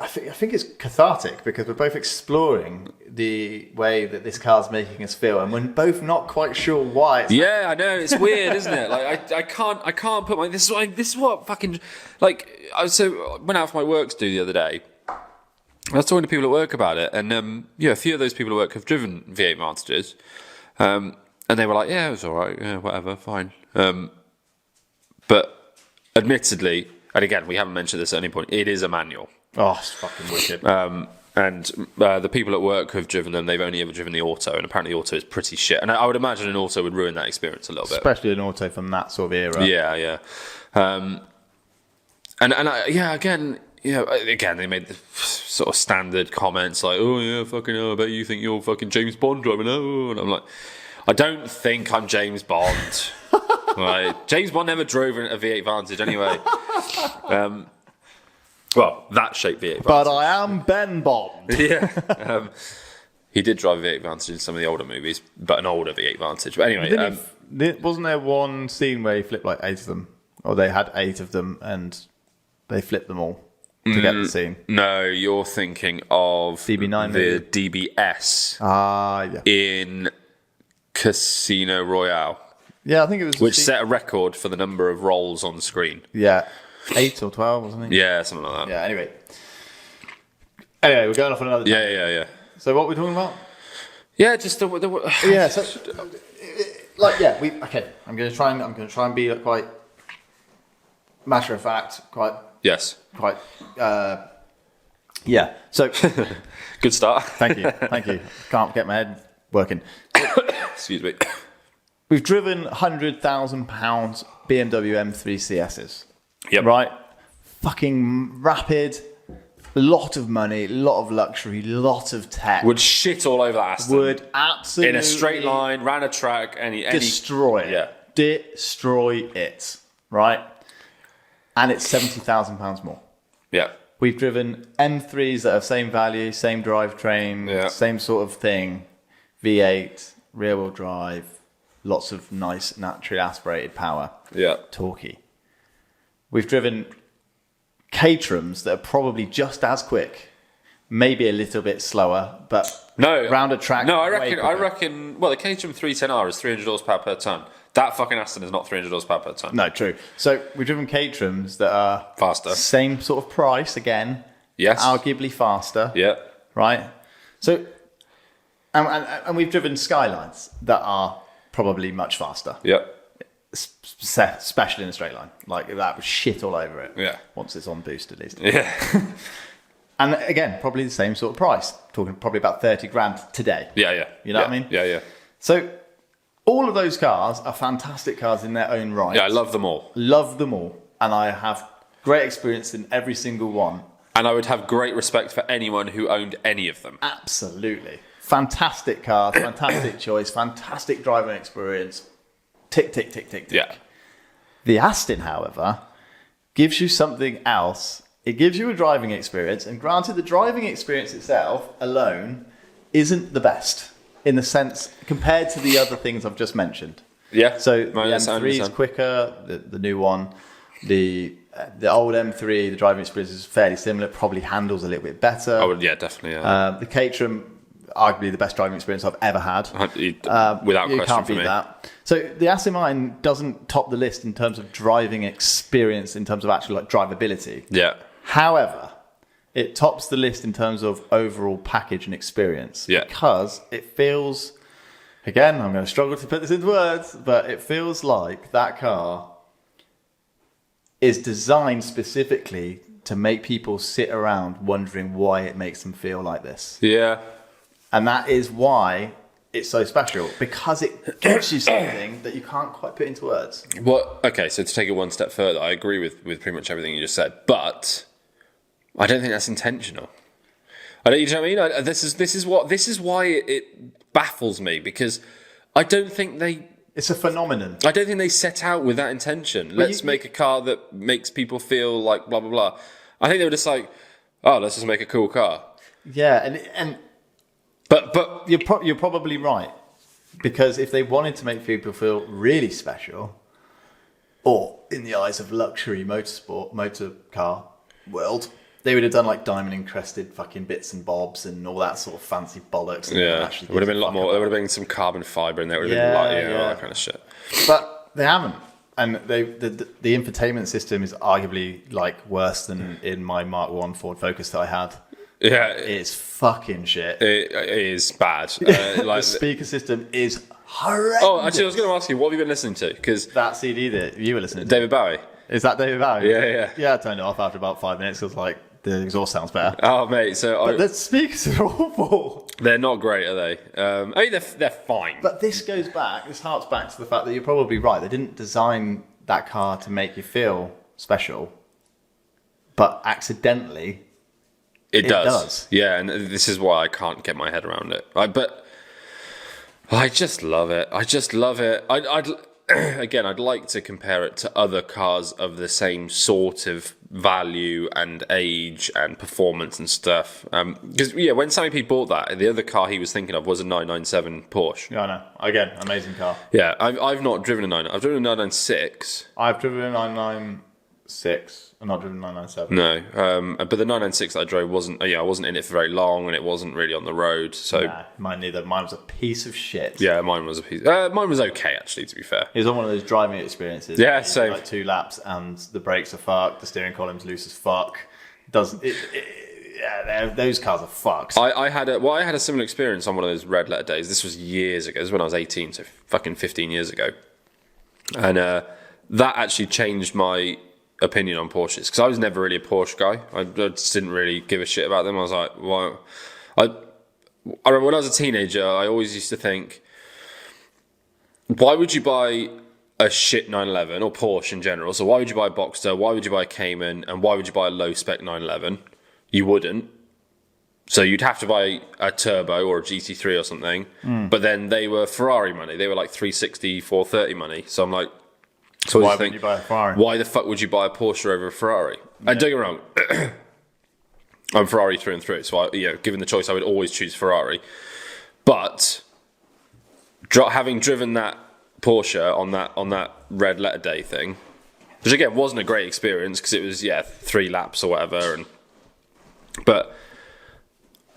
I think it's cathartic because we're both exploring the way that this car's making us feel, and we're both not quite sure why. Yeah, I know, it's weird, isn't it? Like I can't put my this is what fucking like. So went out for my works do the other day. I was talking to people at work about it, and a few of those people at work have driven V8 Vantages, and they were like, "Yeah, it was all right, yeah, whatever, fine." But admittedly, and again, we haven't mentioned this at any point, it is a manual. Oh, it's fucking wicked. And the people at work who have driven them, they've only ever driven the auto, and apparently the auto is pretty shit. And I would imagine an auto would ruin that experience a little bit. Especially an auto from that sort of era. Yeah. Again, they made the sort of standard comments like, "Oh yeah, fucking hell, I bet you think you're fucking James Bond driving." Oh, and I'm like, I don't think I'm James Bond. Right? James Bond never drove a V8 Vantage anyway. Well, that shape V8 Vantage. But I am Ben Bond. Yeah. He did drive a V8 Vantage in some of the older movies, but an older V8 Vantage. But anyway, wasn't there one scene where he flipped like 8 of them, or they had 8 of them and they flipped them all to get the scene? No, you're thinking of DB9, the DBS. Yeah. In Casino Royale. Yeah, I think it was. Which set a record for the number of rolls on screen. Yeah. 8 or 12 or something? Yeah, something like that. Yeah, anyway, we're going off on another time. Yeah. So what are we talking about? Yeah, just the yeah, so I'm going to try and be quite matter of fact, quite So good start. Thank you. Can't get my head working. Excuse me. We've driven £100,000 BMW M3 CSs. Yep. Right? Fucking rapid, lot of money, lot of luxury, lot of tech. Would shit all over that Aston. Would absolutely... In a straight line, ran a track, destroy it. Yeah. Destroy it. Right? And it's £70,000 more. Yeah. We've driven M3s that have same value, same drivetrain, same sort of thing. V8, rear-wheel drive, lots of nice, naturally aspirated power. Yeah. Torquey. We've driven Caterhams that are probably just as quick, maybe a little bit slower, but round a track. No, I reckon. Well, the Caterham 310R is 300 horsepower per ton. That fucking Aston is not 300 horsepower per ton. No, true. So we've driven Caterhams that are faster, same sort of price again. Yes, arguably faster. Yeah, right. So, and we've driven Skylines that are probably much faster. Yeah. Especially in a straight line, like that was shit all over it. Yeah, once it's on boost at least. Yeah, and again, probably the same sort of price. Talking probably about 30 grand today. Yeah. You know what I mean? Yeah. So all of those cars are fantastic cars in their own right. Yeah, I love them all. And I have great experience in every single one. And I would have great respect for anyone who owned any of them. Absolutely, fantastic cars, fantastic choice, fantastic driving experience. Tick, tick, tick, tick, tick. Yeah. The Aston, however, gives you something else. It gives you a driving experience, and granted, the driving experience itself alone isn't the best in the sense compared to the other things I've just mentioned. Yeah. So the M3 is quicker. The new one, the old M3, the driving experience is fairly similar. Probably handles a little bit better. Oh yeah, definitely. Yeah. The Caterham, arguably the best driving experience I've ever had. Without question, you can't for beat me. that. So the Aston Martin doesn't top the list in terms of driving experience, in terms of actual like drivability. Yeah. However, it tops the list in terms of overall package and experience. Yeah. Because it feels, again, I'm going to struggle to put this into words, but it feels like that car is designed specifically to make people sit around wondering why it makes them feel like this. Yeah. And that is why it's so special, because it gives you something that you can't quite put into words. Well, okay, so to take it one step further, I agree with pretty much everything you just said, but I don't think that's intentional. You know what I mean? This is why it baffles me, because I don't think they... It's a phenomenon. I don't think they set out with that intention. Let's make a car that makes people feel like blah, blah, blah. I think they were just like, oh, let's just make a cool car. Yeah, and But you're probably right, because if they wanted to make people feel really special, or in the eyes of luxury motor car world, they would have done like diamond encrusted fucking bits and bobs and all that sort of fancy bollocks. Yeah, it would have been a lot more. There would have been some carbon fibre in there. It would have been light, all that kind of shit. But they haven't, and the infotainment system is arguably like worse than in my Mark 1 Ford Focus that I had. Yeah, it's fucking shit. It is bad. The speaker system is horrendous. Oh, actually, I was going to ask you, what have you been listening to? Because that CD that you were listening to, David Bowie. Is that David Bowie? Yeah. Yeah, I turned it off after about 5 minutes. It was like, the exhaust sounds better. Oh, mate, But the speakers are awful. They're not great, are they? I mean, they're fine. But this harks back to the fact that you're probably right. They didn't design that car to make you feel special, but accidentally, it does. Yeah, and this is why I can't get my head around it. But I just love it. I'd like to compare it to other cars of the same sort of value and age and performance and stuff. Because when Sammy P bought that, the other car he was thinking of was a 997 Porsche. Yeah, I know. Again, amazing car. Yeah, I've not driven a 9. I've driven a 996. I've driven a 996. I've not driven a 997. No, but the 996 that I drove wasn't. I wasn't in it for very long, and it wasn't really on the road. So nah, mine neither. Mine was a piece of shit. Yeah, mine was a piece. Mine was okay, actually. To be fair, it was on one of those driving experiences. Yeah, same. Like 2 laps, and the brakes are fucked. The steering column's loose as fuck. Those cars are fucked. I had a similar experience on one of those red letter days. This was years ago. This was when I was 18, so fucking 15 years ago, and that actually changed my opinion on Porsches, because I was never really a Porsche guy. I just didn't really give a shit about them. I was like, well, I remember when I was a teenager, I always used to think, why would you buy a shit 911 or Porsche in general? So why would you buy a Boxster? Why would you buy a Cayman? And why would you buy a low spec 911? You wouldn't. So you'd have to buy a turbo or a GT3 or something. But then they were Ferrari money. They were like 360, 430 money. So I'm like, so why would you buy a Ferrari? Why the fuck would you buy a Porsche over a Ferrari? Yeah. And don't get me wrong, I'm Ferrari through and through. So given the choice, I would always choose Ferrari. But having driven that Porsche on that red letter day thing, which again wasn't a great experience because it was 3 laps or whatever, but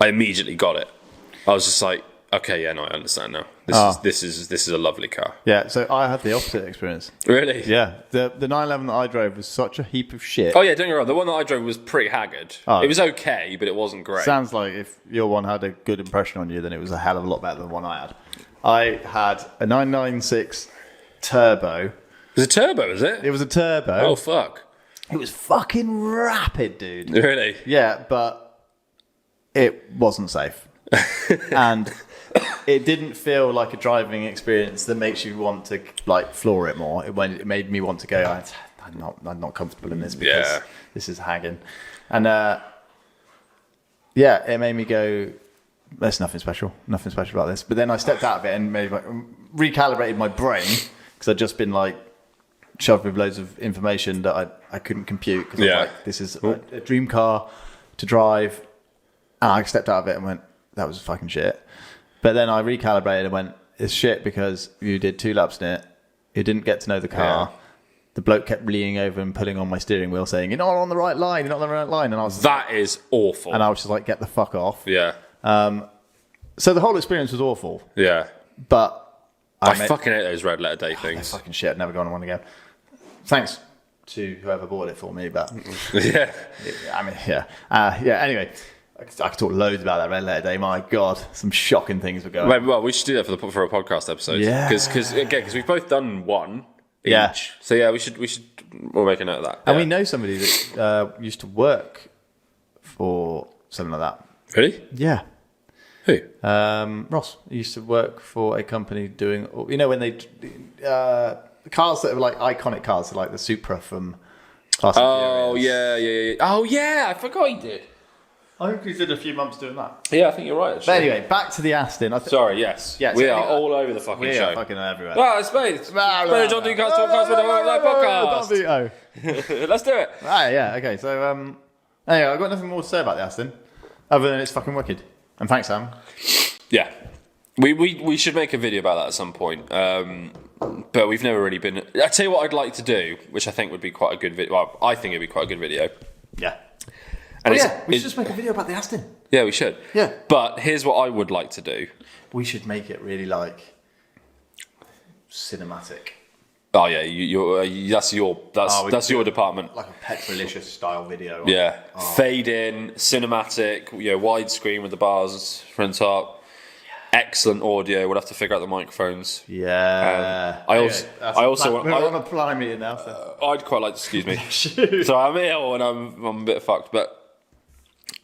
I immediately got it. I was just like, okay, I understand now. This is a lovely car. Yeah, so I had the opposite experience. Really? Yeah, the 911 that I drove was such a heap of shit. Oh yeah, don't get me wrong. The one that I drove was pretty haggard. It was okay, but it wasn't great. Sounds like if your one had a good impression on you, then it was a hell of a lot better than the one I had. I had a 996 turbo. It was a turbo, is it? It was a turbo. Oh fuck! It was fucking rapid, dude. Really? Yeah, but it wasn't safe. And it didn't feel like a driving experience that makes you want to like floor it more. It made me want to go, I'm not comfortable in this because this is hagging. And it made me go, there's nothing special about this. But then I stepped out of it and recalibrated my brain, because I'd just been like shoved with loads of information that I couldn't compute, because I was like, this is a dream car to drive. And I stepped out of it and went, that was fucking shit. But then I recalibrated and went, it's shit because you did 2 laps in it. You didn't get to know the car. Yeah. The bloke kept leaning over and pulling on my steering wheel saying, you're not on the right line. And I was that is awful. And I was just like, get the fuck off. Yeah. So the whole experience was awful. Yeah. But I fucking hate those red letter day things. They're fucking shit. I've never gone on one again. Thanks to whoever bought it for me. But yeah. Anyway. I could talk loads about that red letter day. My God, some shocking things were going on. Well, we should do that for a podcast episode. Yeah. Because we've both done one each. Yeah. So yeah, we'll make a note of that. And we know somebody that used to work for something like that. Really? Yeah. Who? Ross. He used to work for a company doing, when they the cars that are like iconic cars, like the Supra from Fast and Furious. Oh yeah, I forgot he did. I think he did a few months doing that. Yeah, I think you're right, actually. But anyway, back to the Aston. Sorry, yes. We are all over the fucking show. We are fucking everywhere. Well, it's me. It's John Ducas Talkcast with a podcast. Let's do it. Yeah, okay. So, anyway, I've got nothing more to say about the Aston, other than it's fucking wicked. And thanks, Sam. Yeah. We should make a video about that at some point. But we've never really been... I'll tell you what I'd like to do, which I think would be quite a good video. Well, I think it'd be quite a good video. Yeah. And we should just make a video about the Aston. Yeah, we should. Yeah. But here's what I would like to do. We should make it really like cinematic. Oh yeah, that's your department. Like a Petrolicious style video. Yeah. Fade in, cinematic, widescreen with the bars from the top. Excellent audio. We'll have to figure out the microphones. Yeah. I also want. We're on a plan meeting now. So. I'd quite like to. Excuse me. So I'm ill and I'm a bit fucked, but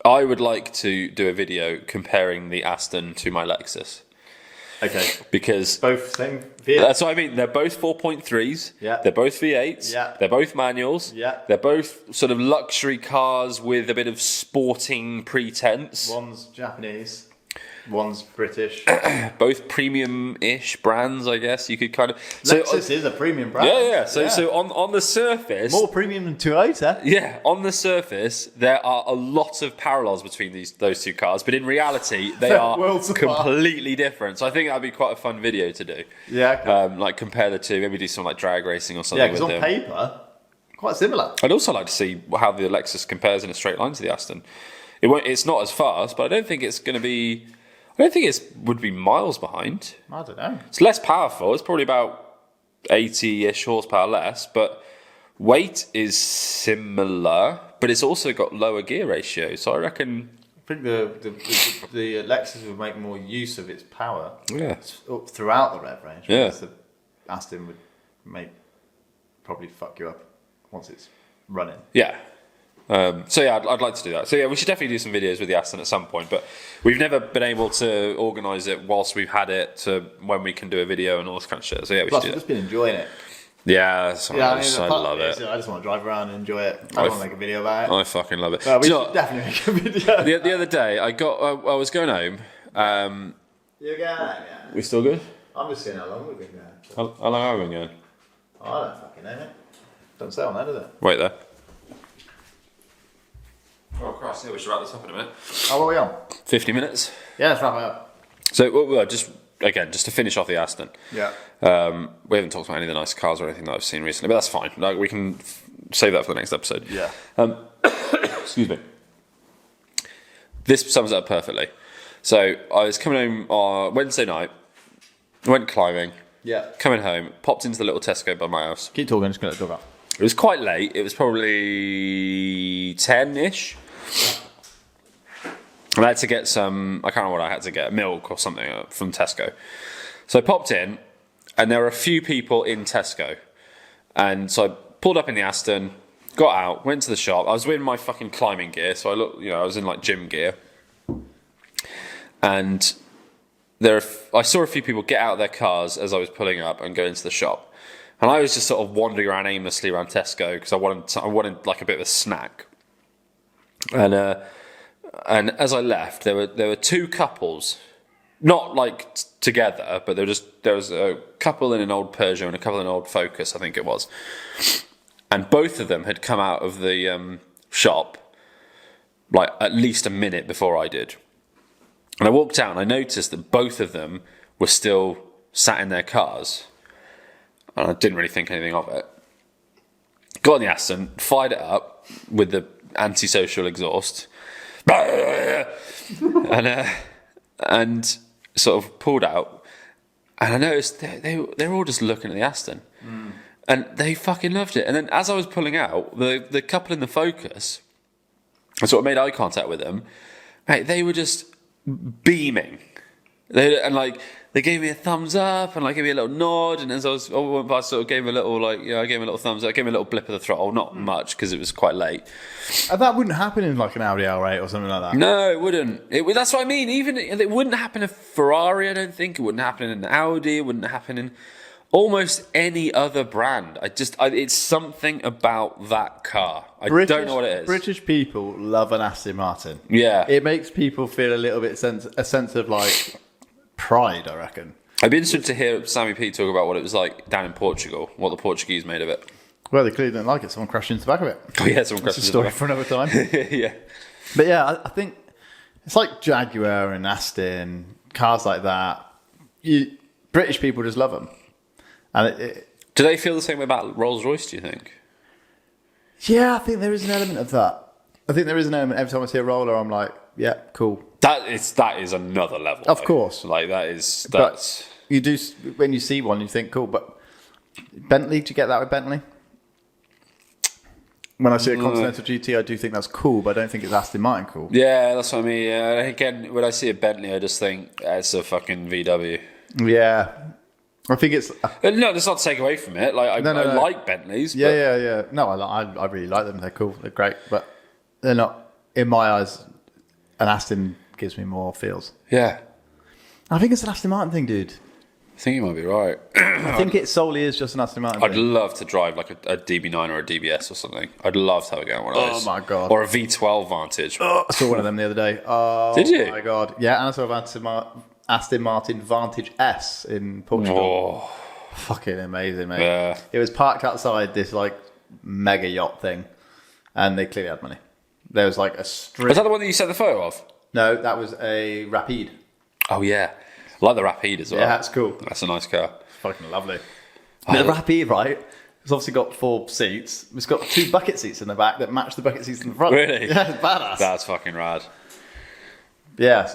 I would like to do a video comparing the Aston to my Lexus. Okay. Because both same V8. That's what I mean. They're both 4.3s. Yeah. They're both V8s. Yeah. They're both manuals. Yeah. They're both sort of luxury cars with a bit of sporting pretense. One's Japanese. One's British. Both premium-ish brands, I guess you could kind of. Lexus is a premium brand. Yeah. So on the surface, more premium than Toyota. Yeah, on the surface, there are a lot of parallels between those two cars, but in reality, they are completely different. So I think that'd be quite a fun video to do. Yeah. Okay. Like compare the two, maybe do some like drag racing or something. Yeah, because on paper, quite similar. I'd also like to see how the Lexus compares in a straight line to the Aston. It's not as fast, but I don't think it's going to be. I don't think it would be miles behind. I don't know. It's less powerful. It's probably about 80-ish horsepower less, but weight is similar, but it's also got lower gear ratio. So I reckon... I think the Lexus would make more use of its power throughout the rev range. Yeah. The Aston would probably fuck you up once it's running. Yeah. I'd like to do that. So yeah, we should definitely do some videos with the Aston at some point, but we've never been able to organise it whilst we've had it to when we can do a video and all this kind of shit. So yeah, we should do that. I've just been enjoying it. Yeah, I love it. I just want to drive around and enjoy it. I don't want to make a video about it. I fucking love it. Well, we should definitely make a video. The other day, I was going home. You're going home, yeah? We still good? I'm just seeing how long we've been going. How long have we been going? I don't fucking know, mate. Don't say on there, does it? Wait there. Oh Christ, yeah, we should wrap this up in a minute. Oh, what are we on? 50 minutes. Yeah, let's wrap it up. So, just to finish off the Aston. Yeah. We haven't talked about any of the nice cars or anything that I've seen recently, but that's fine. Like, we can save that for the next episode. Yeah. Excuse me. This sums it up perfectly. So, I was coming home on Wednesday night, went climbing. Yeah. Coming home, popped into the little Tesco by my house. Keep talking, just going to let the dog out. It was quite late. It was probably 10-ish. And I had to get some, I can't remember what I had to get, milk or something from Tesco. So I popped in, and there were a few people in Tesco. And so I pulled up in the Aston, got out, went to the shop. I was in my fucking climbing gear, so I was in like gym gear. And I saw a few people get out of their cars as I was pulling up and go into the shop. And I was just sort of wandering around aimlessly around Tesco because I wanted like a bit of a snack. And as I left, there were two couples, not like together, but there was a couple in an old Peugeot and a couple in an old Focus, I think it was. And both of them had come out of the shop like at least a minute before I did. And I walked out and I noticed that both of them were still sat in their cars. And I didn't really think anything of it. Got in the Aston, fired it up with the antisocial exhaust, and sort of pulled out. And I noticed they were all just looking at the Aston, and they fucking loved it. And then as I was pulling out, the couple in the Focus, I sort of made eye contact with them. Mate, they were just beaming. They gave me a thumbs up and like gave me a little nod, and as I went past, sort of gave a little I gave him a little thumbs up, I gave him a little blip of the throttle, not much because it was quite late. And that wouldn't happen in like an Audi R8 or something like that. No, it wouldn't. That's what I mean. Even it wouldn't happen in a Ferrari. I don't think it wouldn't happen in an Audi. It wouldn't happen in almost any other brand. It's something about that car. I don't know what it is. British people love an Aston Martin. Yeah, it makes people feel a little bit a sense of like pride, I reckon. I'd be interested to hear Sammy P talk about what it was like down in Portugal, what the Portuguese made of it. Well, they clearly didn't like it. Someone crashed into the back of it. Oh yeah, someone crashed into the back. That's a story for another time. Yeah. But yeah, I think it's like Jaguar and Aston, cars like that. British people just love them. And do they feel the same way about Rolls-Royce, do you think? Yeah, I think there is an element of that. I think there is an element. Every time I see a roller, I'm like, yeah, cool. That is another level. Of course. Like that's. But you do, when you see one, you think, cool. But Bentley, do you get that with Bentley? When I see a Continental GT, I do think that's cool, but I don't think it's Aston Martin cool. Yeah, that's what I mean. Again, when I see a Bentley, I just think it's a fucking VW. Yeah. I think it's... No, that's not to take away from it. Like I like Bentleys. Yeah. No, I really like them. They're cool. They're great. But they're not, in my eyes, an Aston gives me more feels. Yeah. I think it's an Aston Martin thing, dude. I think you might be right. I think it solely is just an Aston Martin I'd thing. love to drive like a DB9 or a DBS or something. I'd love to have a go on one of those. Oh my God. Or a V12 Vantage. I saw one of them the other day. Oh, did you? Oh my God. Yeah, and I saw Aston Martin Vantage S in Portugal. Oh. Fucking amazing, mate. Yeah. It was parked outside this like mega yacht thing, and they clearly had money. There was like a strip. Was that the one that you sent the photo of? No, that was a Rapide. Oh, yeah. I like the Rapide as well. Yeah, that's cool. That's a nice car. Fucking lovely. The Rapide, right? It's obviously got 4 seats. It's got 2 bucket seats in the back that match the bucket seats in the front. Really? Yeah, it's badass. That's fucking rad. Yeah,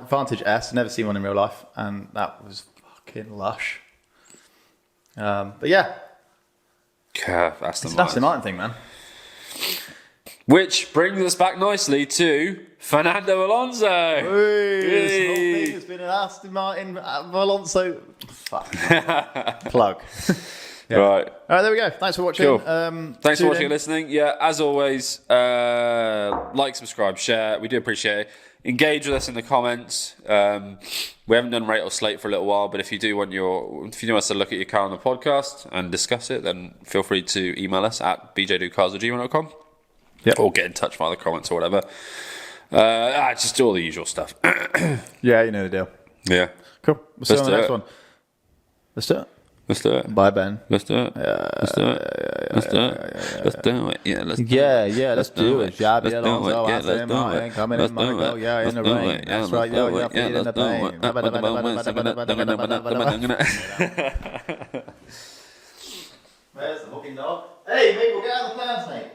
Vantage S. Never seen one in real life, and that was fucking lush. But yeah, Aston it's an Aston Martin thing, man. Which brings us back nicely to Fernando Alonso. This whole thing has been an Aston Martin Alonso plug. Yeah. Right. All right, there we go. Thanks for watching. Cool. Thanks for watching and listening. Yeah, as always, like, subscribe, share. We do appreciate it. Engage with us in the comments. We haven't done Rate or Slate for a little while, but if you do want us to look at your car on the podcast and discuss it, then feel free to email us at bjdocars@gmail.com. Yep. Or get in touch via the comments or whatever. Just do all the usual stuff. Yeah, you know the deal. Yeah. Cool. We'll see you on the next one. Let's do it. Let's do it. Bye, Ben. Let's do it. Let's do it. Let's do it. Let's do it. Yeah, let's do it. Yeah, let's do it. Xabi Let's do Alonso, it. Yeah, Aston Martin, coming in Monaco, yeah, in the rain. That's right, yeah, feeling the pain. Where's the fucking dog? Hey, mate, we'll get out of the plans, mate.